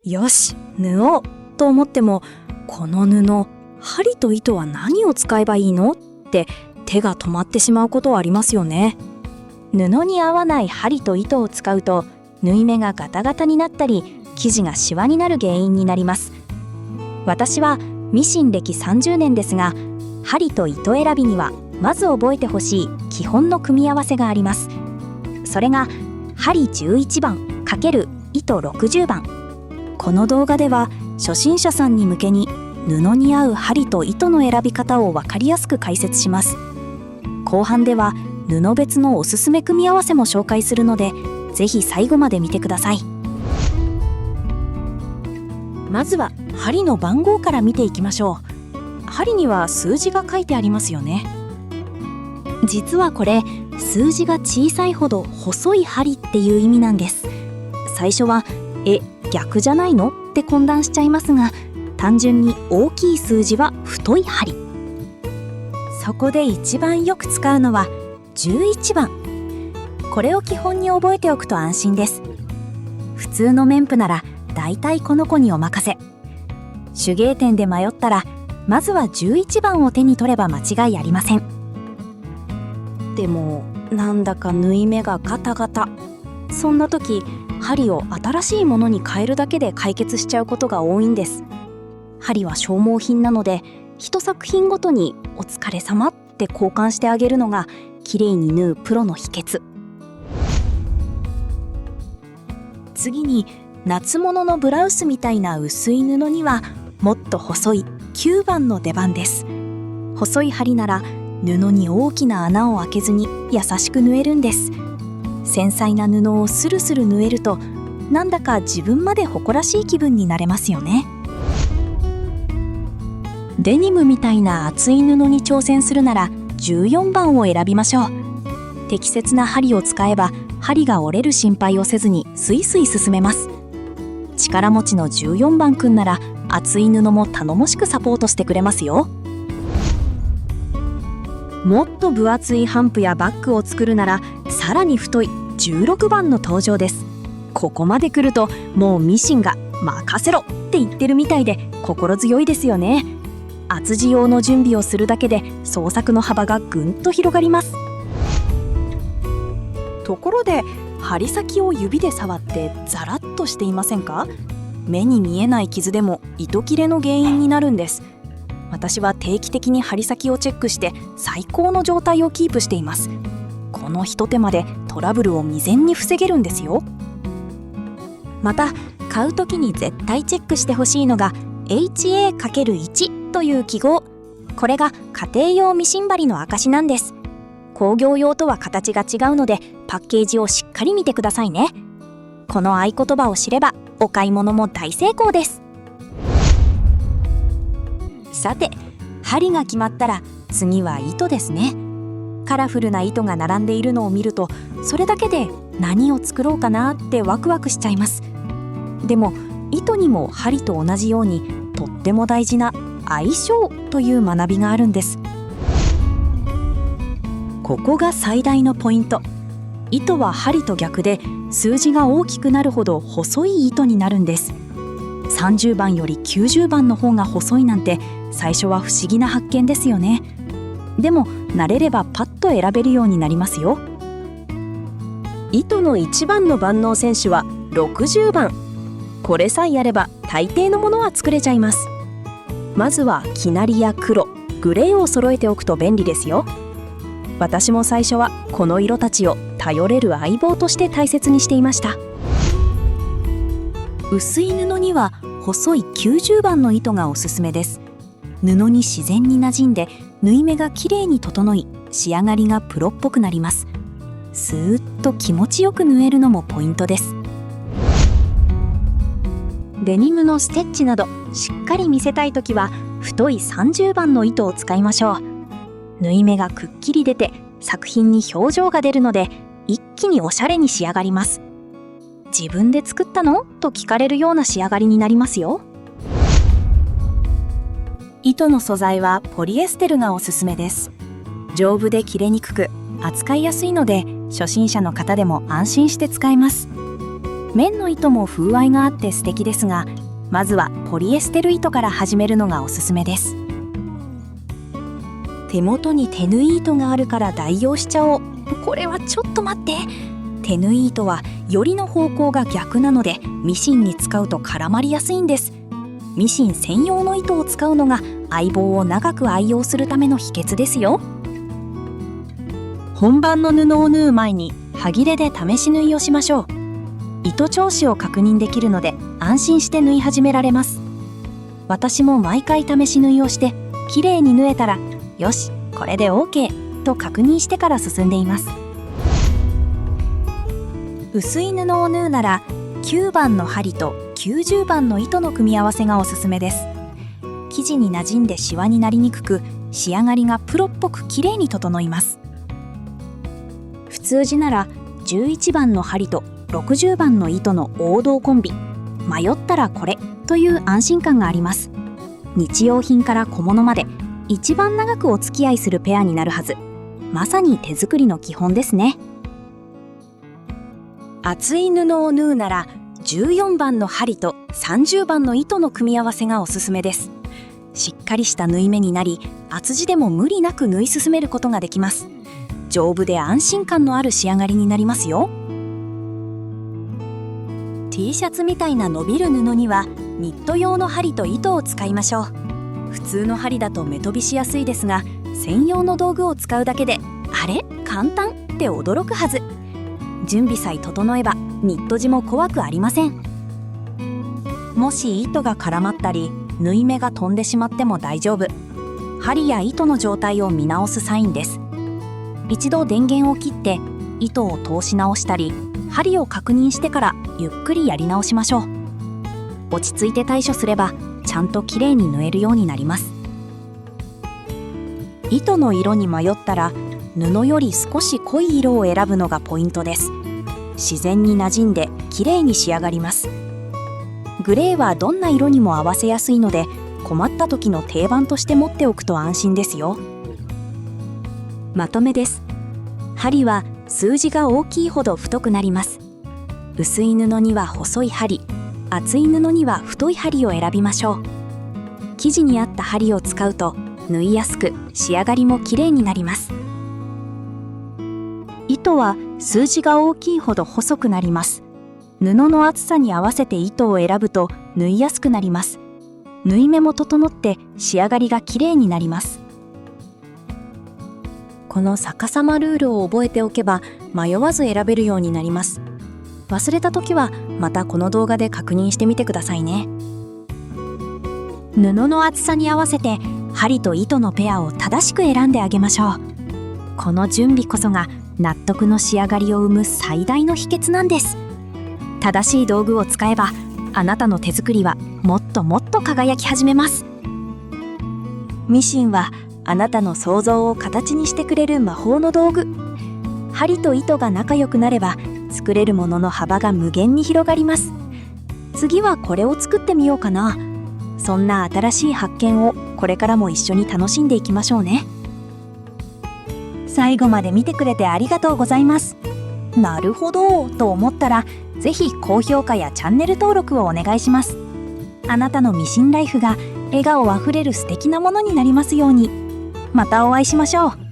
よし、縫おうと思っても、この布、針と糸は何を使えばいいのって手が止まってしまうことはありますよね。布に合わない針と糸を使うと、縫い目がガタガタになったり、生地がシワになる原因になります。私はミシン歴30年ですが、針と糸選びにはまず覚えてほしい基本の組み合わせがあります。それが針11番×糸60番。この動画では初心者さんに向けに布に合う針と糸の選び方を分かりやすく解説します。後半では布別のおすすめ組み合わせも紹介するので、ぜひ最後まで見てください。まずは針の番号から見ていきましょう。針には数字が書いてありますよね。実はこれ、数字が小さいほど細い針っていう意味なんです。最初は逆じゃないのって混乱しちゃいますが、単純に大きい数字は太い針。そこで一番よく使うのは11番。これを基本に覚えておくと安心です。普通の綿布ならだいたいこの子にお任せ。手芸店で迷ったら、まずは11番を手に取れば間違いありません。でもなんだか縫い目がガタガタ。そんな時、針を新しいものに変えるだけで解決しちゃうことが多いんです。針は消耗品なので、一作品ごとにお疲れ様って交換してあげるのが綺麗に縫うプロの秘訣。次に夏物のブラウスみたいな薄い布にはもっと細い9番の出番です。細い針なら布に大きな穴を開けずに優しく縫えるんです。繊細な布をスルスル縫えると、なんだか自分まで誇らしい気分になれますよね。デニムみたいな厚い布に挑戦するなら14番を選びましょう。適切な針を使えば針が折れる心配をせずにスイスイ進めます。力持ちの14番くんなら厚い布も頼もしくサポートしてくれますよ。もっと分厚いハンプやバッグを作るならさらに太い16番の登場です。ここまで来るともうミシンが任せろって言ってるみたいで心強いですよね。厚地用の準備をするだけで創作の幅がぐんと広がります。ところで、針先を指で触ってザラッとしていませんか？目に見えない傷でも糸切れの原因になるんです。私は定期的に針先をチェックして最高の状態をキープしています。このひと手間でトラブルを未然に防げるんですよ。また買う時に絶対チェックしてほしいのが HA×1 という記号。これが家庭用ミシン針の証なんです。工業用とは形が違うので、パッケージをしっかり見てくださいね。この合言葉を知ればお買い物も大成功です。さて、針が決まったら次は糸ですね。カラフルな糸が並んでいるのを見ると、それだけで何を作ろうかなってワクワクしちゃいます。でも糸にも針と同じようにとっても大事な相性という学びがあるんです。ここが最大のポイント。糸は針と逆で数字が大きくなるほど細い糸になるんです。30番より90番の方が細いなんて最初は不思議な発見ですよね。でも慣れればパッと選べるようになりますよ。糸の一番の万能選手は60番。これさえあれば大抵のものは作れちゃいます。まずは生成りや黒、グレーを揃えておくと便利ですよ。私も最初はこの色たちを頼れる相棒として大切にしていました。薄い布には細い90番の糸がおすすめです。布に自然に馴染んで縫い目がきれいに整い、仕上がりがプロっぽくなります。スーッと気持ちよく縫えるのもポイントです。デニムのステッチなどしっかり見せたいときは太い30番の糸を使いましょう。縫い目がくっきり出て作品に表情が出るので、一気におしゃれに仕上がります。自分で作ったの？と聞かれるような仕上がりになりますよ。糸の素材はポリエステルがおすすめです。丈夫で切れにくく扱いやすいので、初心者の方でも安心して使えます。綿の糸も風合いがあって素敵ですが、まずはポリエステル糸から始めるのがおすすめです。手元に手縫い糸があるから代用しちゃおう。これはちょっと待って。手縫い糸はよりの方向が逆なのでミシンに使うと絡まりやすいんです。ミシン専用の糸を使うのが相棒を長く愛用するための秘訣ですよ。本番の布を縫う前に端切れで試し縫いをしましょう。糸調子を確認できるので安心して縫い始められます。私も毎回試し縫いをして綺麗に縫えたら、よしこれで OK と確認してから進んでいます。薄い布を縫うなら9番の針と90番の糸の組み合わせがおすすめです。生地に馴染んでシワになりにくく、仕上がりがプロっぽく綺麗に整います。普通地なら11番の針と60番の糸の王道コンビ。迷ったらこれという安心感があります。日用品から小物まで一番長くお付き合いするペアになるはず。まさに手作りの基本ですね。厚い布を縫うなら14番の針と30番の糸の組み合わせがおすすめです。しっかりした縫い目になり、厚地でも無理なく縫い進めることができます。丈夫で安心感のある仕上がりになりますよ。T シャツみたいな伸びる布にはニット用の針と糸を使いましょう。普通の針だと目飛びしやすいですが、専用の道具を使うだけであれ簡単って驚くはず。準備さえ整えばニット地も怖くありません。もし糸が絡まったり縫い目が飛んでしまっても大丈夫。針や糸の状態を見直すサインです。一度電源を切って糸を通し直したり、針を確認してからゆっくりやり直しましょう。落ち着いて対処すればちゃんときれいに縫えるようになります。糸の色に迷ったら布より少し濃い色を選ぶのがポイントです。自然に馴染んできれいに仕上がります。グレーはどんな色にも合わせやすいので、困った時の定番として持っておくと安心ですよ。まとめです。針は数字が大きいほど太くなります。薄い布には細い針、厚い布には太い針を選びましょう。生地に合った針を使うと縫いやすく、仕上がりもきれいになります。糸は数字が大きいほど細くなります。布の厚さに合わせて糸を選ぶと縫いやすくなります。縫い目も整って仕上がりがきれいになります。この逆さまルールを覚えておけば迷わず選べるようになります。忘れた時はまたこの動画で確認してみてくださいね。布の厚さに合わせて針と糸のペアを正しく選んであげましょう。この準備こそが納得の仕上がりを生む最大の秘訣なんです。正しい道具を使えばあなたの手作りはもっともっと輝き始めます。ミシンはあなたの想像を形にしてくれる魔法の道具。針と糸が仲良くなれば作れるものの幅が無限に広がります。次はこれを作ってみようかな。そんな新しい発見をこれからも一緒に楽しんでいきましょうね。最後まで見てくれてありがとうございます。なるほどと思ったら、ぜひ高評価やチャンネル登録をお願いします。あなたのミシンライフが笑顔あふれる素敵なものになりますように。またお会いしましょう。